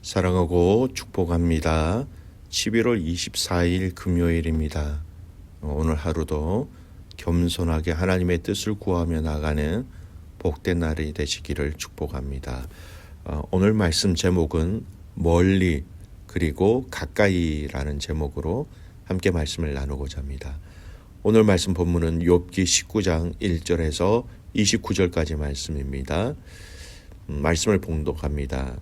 사랑하고 축복합니다. 11월 24일 금요일입니다. 오늘 하루도 겸손하게 하나님의 뜻을 구하며 나가는 복된 날이 되시기를 축복합니다. 오늘 말씀 제목은 멀리 그리고 가까이라는 제목으로 함께 말씀을 나누고자 합니다. 오늘 말씀 본문은 욥기 19장 1절에서 29절까지 말씀입니다. 말씀을 봉독합니다.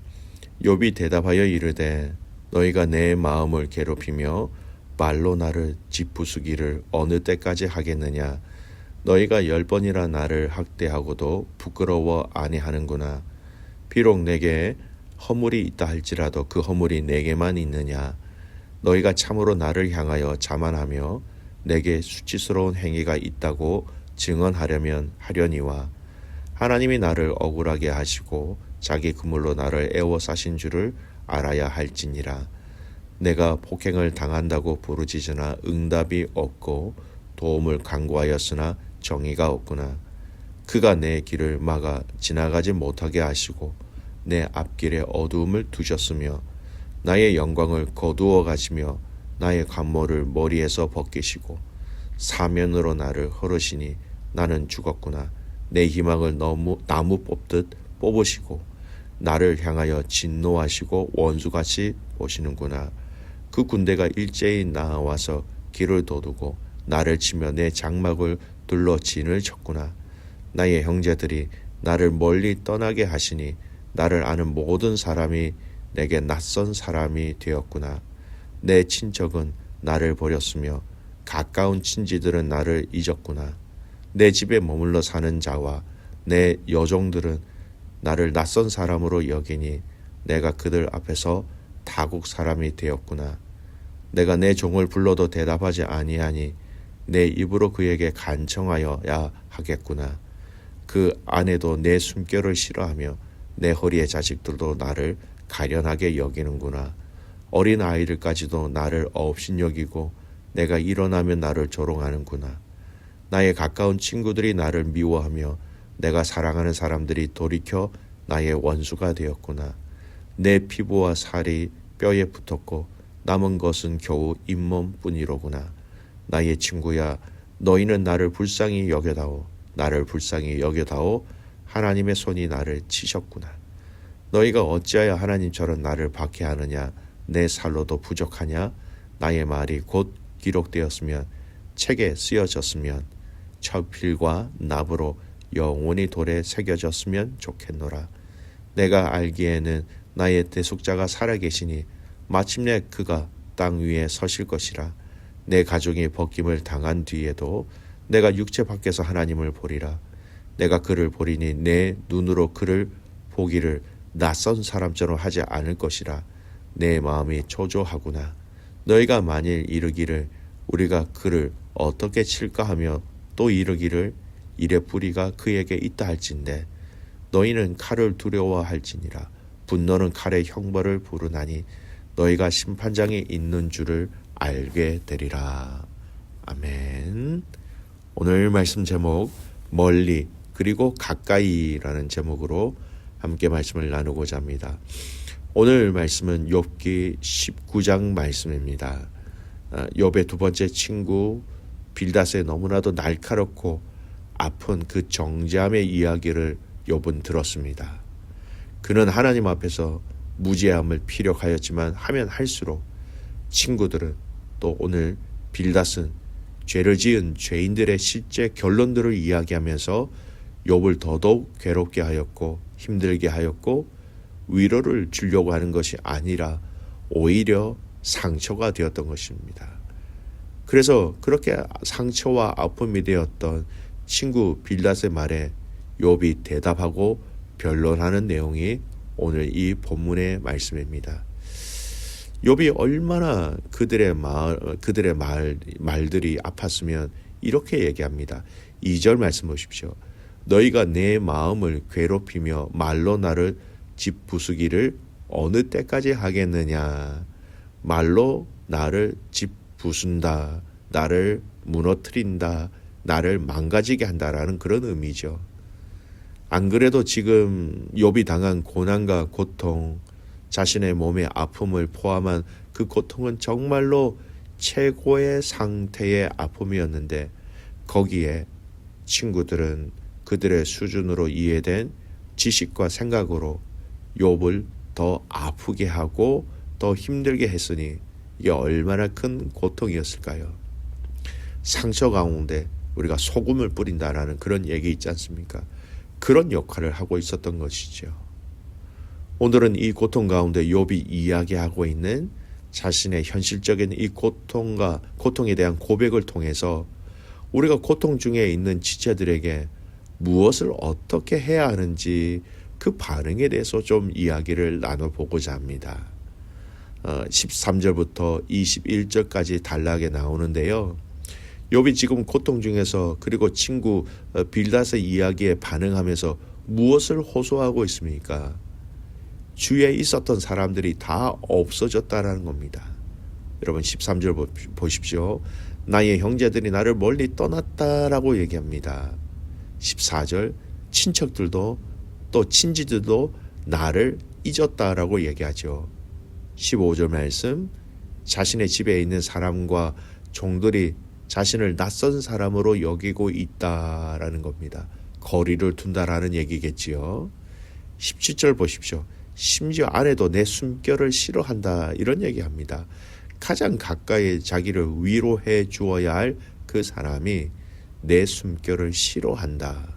욥이 대답하여 이르되 너희가 내 마음을 괴롭히며 말로 나를 짓부수기를 어느 때까지 하겠느냐. 너희가 10번이나 나를 학대하고도 부끄러워 아니하는구나. 비록 내게 허물이 있다 할지라도 그 허물이 내게만 있느냐. 너희가 참으로 나를 향하여 자만하며 내게 수치스러운 행위가 있다고 증언하려면 하려니와 하나님이 나를 억울하게 하시고 자기 그물로 나를 애워 싸신 줄을 알아야 할지니라. 내가 폭행을 당한다고 부르짖으나 응답이 없고 도움을 간구하였으나 정의가 없구나. 그가 내 길을 막아 지나가지 못하게 하시고 내 앞길에 어두움을 두셨으며 나의 영광을 거두어 가시며 나의 관모를 머리에서 벗기시고 사면으로 나를 헐으시니 나는 죽었구나. 내 희망을 나무 뽑듯 뽑으시고 나를 향하여 진노하시고 원수같이 보시는구나. 그 군대가 일제히 나와서 길을 도두고 나를 치며 내 장막을 둘러 진을 쳤구나. 나의 형제들이 나를 멀리 떠나게 하시니 나를 아는 모든 사람이 내게 낯선 사람이 되었구나. 내 친척은 나를 버렸으며 가까운 친지들은 나를 잊었구나. 내 집에 머물러 사는 자와 내 여종들은 나를 낯선 사람으로 여기니 내가 그들 앞에서 타국 사람이 되었구나. 내가 내 종을 불러도 대답하지 아니하니 내 입으로 그에게 간청하여야 하겠구나. 그 아내도 내 숨결을 싫어하며 내 허리의 자식들도 나를 가련하게 여기는구나. 어린 아이들까지도 나를 업신여기고 내가 일어나면 나를 조롱하는구나. 나의 가까운 친구들이 나를 미워하며 내가 사랑하는 사람들이 돌이켜 나의 원수가 되었구나. 내 피부와 살이 뼈에 붙었고 남은 것은 겨우 잇몸뿐이로구나. 나의 친구야, 너희는 나를 불쌍히 여겨다오. 나를 불쌍히 여겨다오. 하나님의 손이 나를 치셨구나. 너희가 어찌하여 하나님처럼 나를 박해하느냐. 내 살로도 부족하냐. 나의 말이 곧 기록되었으면 책에 쓰여졌으면 철필과 납으로 영원히 돌에 새겨졌으면 좋겠노라. 내가 알기에는 나의 대속자가 살아계시니 마침내 그가 땅 위에 서실 것이라. 내 가족이 벗김을 당한 뒤에도 내가 육체 밖에서 하나님을 보리라. 내가 그를 보리니 내 눈으로 그를 보기를 낯선 사람처럼 하지 않을 것이라. 내 마음이 초조하구나. 너희가 만일 이르기를 우리가 그를 어떻게 칠까 하며 또 이르기를 이래 뿌리가 그에게 있다 할진대 너희는 칼을 두려워할지니라. 분노는 칼의 형벌을 부르나니 너희가 심판장에 있는 줄을 알게 되리라. 아멘. 오늘 말씀 제목 멀리 그리고 가까이라는 제목으로 함께 말씀을 나누고자 합니다. 오늘 말씀은 욥기 19장 말씀입니다. 욥의 두 번째 친구 빌닷의 너무나도 날카롭고 아픈 그 정죄함의 이야기를 욥은 들었습니다. 그는 하나님 앞에서 무죄함을 피력하였지만 하면 할수록 친구들은 또 오늘 빌닷은 죄를 지은 죄인들의 실제 결론들을 이야기하면서 욥을 더더욱 괴롭게 하였고 힘들게 하였고 위로를 주려고 하는 것이 아니라 오히려 상처가 되었던 것입니다. 그래서 그렇게 상처와 아픔이 되었던 친구 빌닷의 말에 욥이 대답하고 변론하는 내용이 오늘 이 본문의 말씀입니다. 욥이 얼마나 그들의 말들이 아팠으면 이렇게 얘기합니다. 2절 말씀 보십시오. 너희가 내 마음을 괴롭히며 말로 나를 짓부수기를 어느 때까지 하겠느냐. 말로 나를 짓부순다. 나를 무너뜨린다. 나를 망가지게 한다라는 그런 의미죠. 안 그래도 지금 욥이 당한 고난과 고통, 자신의 몸의 아픔을 포함한 그 고통은 정말로 최고의 상태의 아픔이었는데 거기에 친구들은 그들의 수준으로 이해된 지식과 생각으로 욥을 더 아프게 하고 더 힘들게 했으니 이게 얼마나 큰 고통이었을까요? 상처 가운데 우리가 소금을 뿌린다라는 그런 얘기 있지 않습니까? 그런 역할을 하고 있었던 것이죠. 오늘은 이 고통 가운데 욥이 이야기하고 있는 자신의 현실적인 이 고통에 대한 고백을 통해서 우리가 고통 중에 있는 지체들에게 무엇을 어떻게 해야 하는지 그 반응에 대해서 좀 이야기를 나눠보고자 합니다. 13절부터 21절까지 단락에 나오는데요. 욥이 지금 고통 중에서 그리고 친구 빌닷의 이야기에 반응하면서 무엇을 호소하고 있습니까? 주위에 있었던 사람들이 다 없어졌다라는 겁니다. 여러분 13절 보십시오. 나의 형제들이 나를 멀리 떠났다라고 얘기합니다. 14절 친척들도 또 친지들도 나를 잊었다라고 얘기하죠. 15절 말씀 자신의 집에 있는 사람과 종들이 자신을 낯선 사람으로 여기고 있다라는 겁니다. 거리를 둔다라는 얘기겠지요. 17절 보십시오. 심지어 아내도 내 숨결을 싫어한다 이런 얘기합니다. 가장 가까이 자기를 위로해 주어야 할 그 사람이 내 숨결을 싫어한다.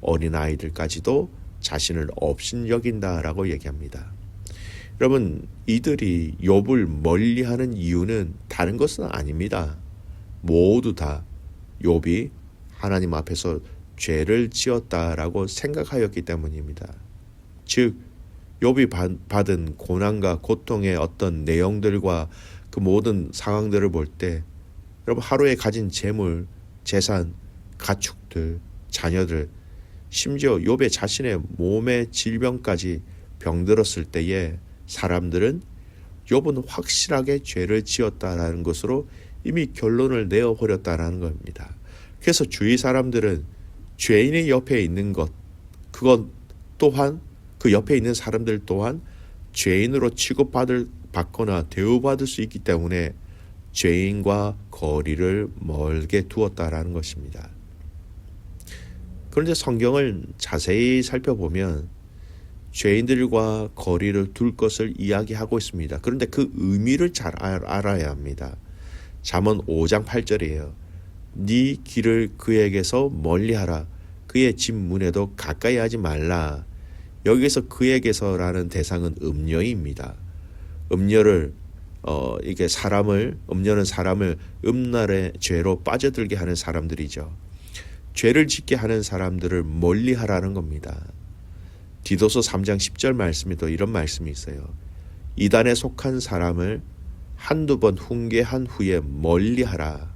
어린아이들까지도 자신을 업신여긴다라고 얘기합니다. 여러분 이들이 욥을 멀리하는 이유는 다른 것은 아닙니다. 모두 다 욥이 하나님 앞에서 죄를 지었다라고 생각하였기 때문입니다. 즉 욥이 받은 고난과 고통의 어떤 내용들과 그 모든 상황들을 볼 때 여러분 하루에 가진 재물, 재산, 가축들, 자녀들 심지어 욥의 자신의 몸의 질병까지 병들었을 때에 사람들은 욥은 확실하게 죄를 지었다라는 것으로 이미 결론을 내어버렸다라는 겁니다. 그래서 주위 사람들은 죄인의 옆에 있는 것, 그것 또한 그 옆에 있는 사람들 또한 죄인으로 받거나 대우받을 수 있기 때문에 죄인과 거리를 멀게 두었다라는 것입니다. 그런데 성경을 자세히 살펴보면 죄인들과 거리를 둘 것을 이야기하고 있습니다. 그런데 그 의미를 잘 알아야 합니다. 잠언 5장 8절이에요. 네 길을 그에게서 멀리하라. 그의 집 문에도 가까이 하지 말라. 여기서 그에게서라는 대상은 음녀입니다. 음녀는 사람을 음란의 죄로 빠져들게 하는 사람들이죠. 죄를 짓게 하는 사람들을 멀리하라는 겁니다. 디도서 3장 10절 말씀에도 이런 말씀이 있어요. 이단에 속한 사람을 한두 번 훈계한 후에 멀리하라.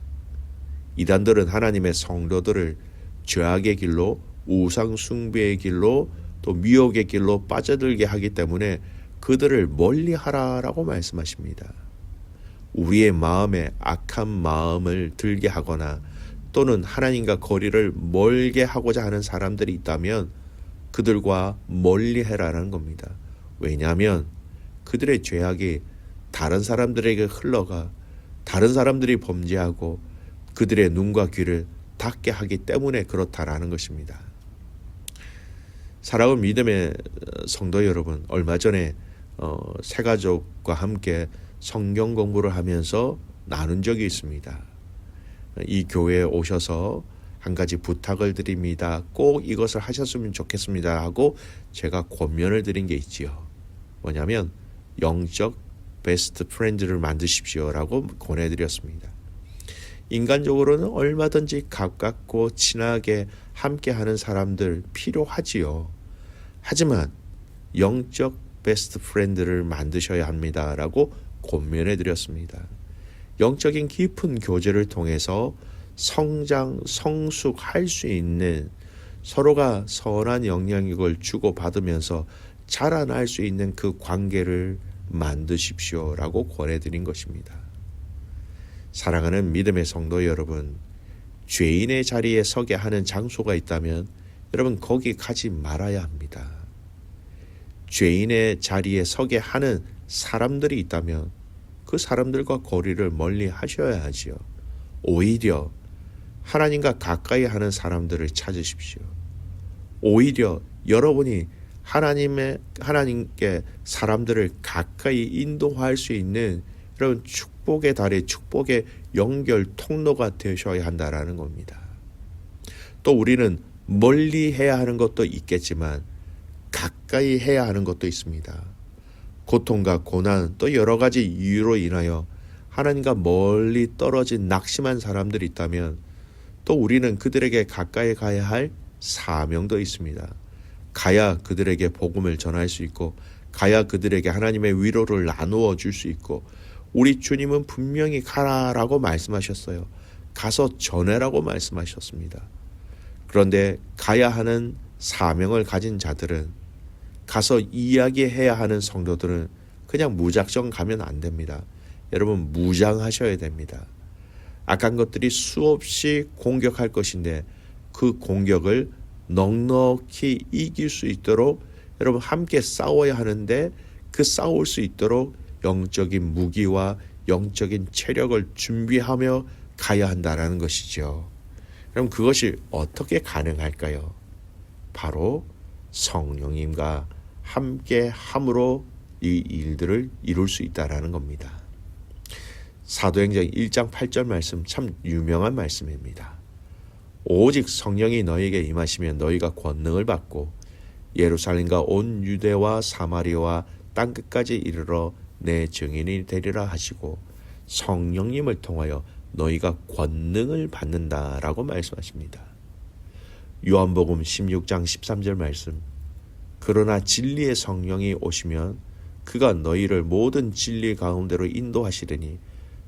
이단들은 하나님의 성도들을 죄악의 길로, 우상 숭배의 길로, 또 미혹의 길로 빠져들게 하기 때문에 그들을 멀리하라라고 말씀하십니다. 우리의 마음에 악한 마음을 들게 하거나 또는 하나님과 거리를 멀게 하고자 하는 사람들이 있다면 그들과 멀리해라라는 겁니다. 왜냐하면 그들의 죄악이 다른 사람들에게 흘러가 다른 사람들이 범죄하고 그들의 눈과 귀를 닫게 하기 때문에 그렇다라는 것입니다. 사랑하는 믿음의 성도 여러분, 얼마 전에 새가족과 함께 성경 공부를 하면서 나눈 적이 있습니다. 이 교회에 오셔서 한 가지 부탁을 드립니다. 꼭 이것을 하셨으면 좋겠습니다 하고 제가 권면을 드린 게 있지요. 뭐냐면 영적 베스트 프렌드를 만드십시오 라고 권해드렸습니다. 인간적으로는 얼마든지 가깝고 친하게 함께하는 사람들 필요하지요. 하지만 영적 베스트 프렌드를 만드셔야 합니다 라고 권면해드렸습니다. 영적인 깊은 교제를 통해서 성장, 성숙할 수 있는 서로가 선한 영향력을 주고받으면서 자라날 수 있는 그 관계를 만드십시오 라고 권해드린 것입니다. 사랑하는 믿음의 성도 여러분, 죄인의 자리에 서게 하는 장소가 있다면 여러분 거기 가지 말아야 합니다. 죄인의 자리에 서게 하는 사람들이 있다면 그 사람들과 거리를 멀리 하셔야 하지요. 오히려 하나님과 가까이 하는 사람들을 찾으십시오. 오히려 여러분이 하나님께 사람들을 가까이 인도할 수 있는 이런 축복의 다리, 축복의 연결 통로가 되셔야 한다라는 겁니다. 또 우리는 멀리 해야 하는 것도 있겠지만 가까이 해야 하는 것도 있습니다. 고통과 고난 또 여러 가지 이유로 인하여 하나님과 멀리 떨어진 낙심한 사람들이 있다면 또 우리는 그들에게 가까이 가야 할 사명도 있습니다. 가야 그들에게 복음을 전할 수 있고 가야 그들에게 하나님의 위로를 나누어 줄 수 있고 우리 주님은 분명히 가라라고 말씀하셨어요. 가서 전해라고 말씀하셨습니다. 그런데 가야 하는 사명을 가진 자들은 가서 이야기해야 하는 성도들은 그냥 무작정 가면 안 됩니다. 여러분 무장하셔야 됩니다. 악한 것들이 수없이 공격할 것인데 그 공격을 넉넉히 이길 수 있도록 여러분 함께 싸워야 하는데 그 싸울 수 있도록 영적인 무기와 영적인 체력을 준비하며 가야 한다라는 것이죠. 그럼 그것이 어떻게 가능할까요? 바로 성령님과 함께 함으로 이 일들을 이룰 수 있다라는 겁니다. 사도행전 1장 8절 말씀 참 유명한 말씀입니다. 오직 성령이 너희에게 임하시면 너희가 권능을 받고 예루살렘과 온 유대와 사마리아와 땅끝까지 이르러 내 증인이 되리라 하시고 성령님을 통하여 너희가 권능을 받는다라고 말씀하십니다. 요한복음 16장 13절 말씀 그러나 진리의 성령이 오시면 그가 너희를 모든 진리 가운데로 인도하시리니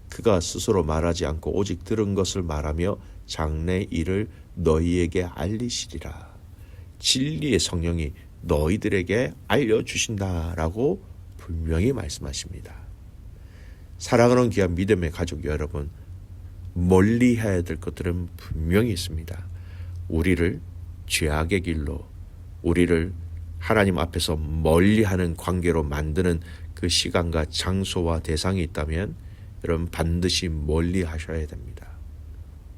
그가 스스로 말하지 않고 오직 들은 것을 말하며 장래 일을 너희에게 알리시리라. 진리의 성령이 너희들에게 알려주신다라고 분명히 말씀하십니다. 사랑하는 귀한 믿음의 가족 여러분, 멀리 해야 될 것들은 분명히 있습니다. 우리를 죄악의 길로, 우리를 하나님 앞에서 멀리하는 관계로 만드는 그 시간과 장소와 대상이 있다면 여러분 반드시 멀리 하셔야 됩니다.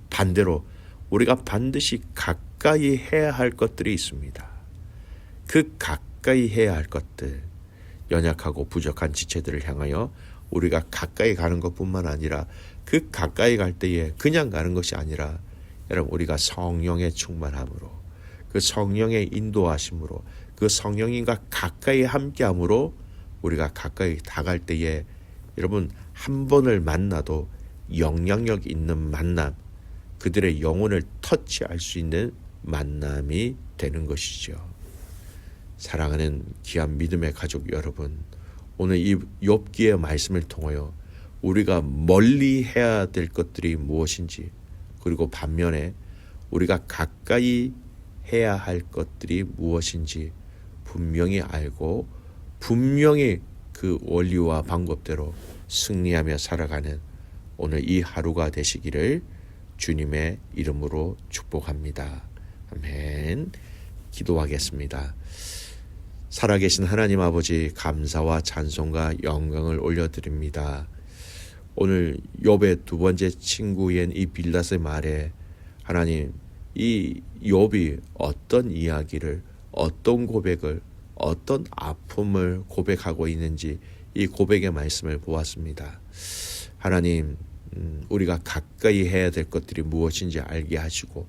반대로 우리가 반드시 가까이 해야 할 것들이 있습니다. 그 가까이 해야 할 것들, 연약하고 부족한 지체들을 향하여 우리가 가까이 가는 것뿐만 아니라 그 가까이 갈 때에 그냥 가는 것이 아니라 여러분 우리가 성령의 충만함으로 그 성령의 인도하심으로 그 성령님과 가까이 함께함으로 우리가 가까이 다갈 때에 여러분 한 번을 만나도 영향력 있는 만남, 그들의 영혼을 터치할 수 있는 만남이 되는 것이죠. 사랑하는 귀한 믿음의 가족 여러분, 오늘 이 욥기의 말씀을 통하여 우리가 멀리 해야 될 것들이 무엇인지, 그리고 반면에 우리가 가까이 해야 할 것들이 무엇인지 분명히 알고 분명히 그 원리와 방법대로 승리하며 살아가는 오늘 이 하루가 되시기를 주님의 이름으로 축복합니다. 아멘. 기도하겠습니다. 살아계신 하나님 아버지, 감사와 찬송과 영광을 올려드립니다. 오늘 욥의 두 번째 친구인 이 빌닷의 말에 하나님, 이 욥이 어떤 이야기를, 어떤 고백을, 어떤 아픔을 고백하고 있는지 이 고백의 말씀을 보았습니다. 하나님, 우리가 가까이 해야 될 것들이 무엇인지 알게 하시고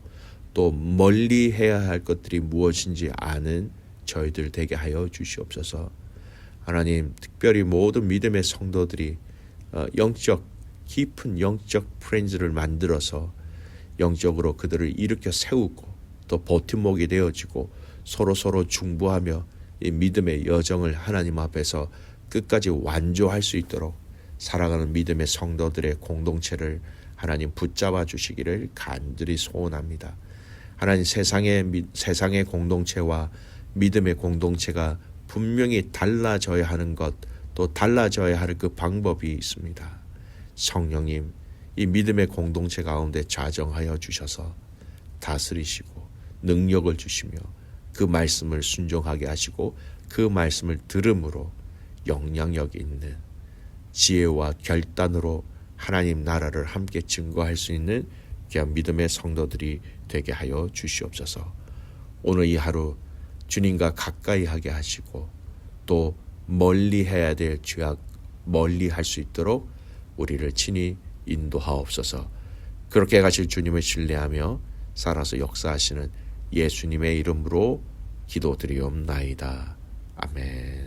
또 멀리 해야 할 것들이 무엇인지 아는 저희들 되게 하여 주시옵소서. 하나님, 특별히 모든 믿음의 성도들이 깊은 영적 프렌즈를 만들어서 영적으로 그들을 일으켜 세우고 또 버팀목이 되어지고 서로 중보하며 이 믿음의 여정을 하나님 앞에서 끝까지 완주할 수 있도록 살아가는 믿음의 성도들의 공동체를 하나님 붙잡아 주시기를 간절히 소원합니다. 하나님, 세상의 공동체와 믿음의 공동체가 분명히 달라져야 하는 것, 또 달라져야 할 그 방법이 있습니다. 성령님, 이 믿음의 공동체 가운데 좌정하여 주셔서 다스리시고 능력을 주시며 그 말씀을 순종하게 하시고 그 말씀을 들음으로 영향력 있는 지혜와 결단으로 하나님 나라를 함께 증거할 수 있는 귀한 믿음의 성도들이 되게 하여 주시옵소서. 오늘 이 하루 주님과 가까이 하게 하시고 또 멀리 해야 될 죄악 멀리 할 수 있도록 우리를 친히 인도하옵소서. 그렇게 가실 주님을 신뢰하며 살아서 역사하시는 예수님의 이름으로 기도드리옵나이다. 아멘.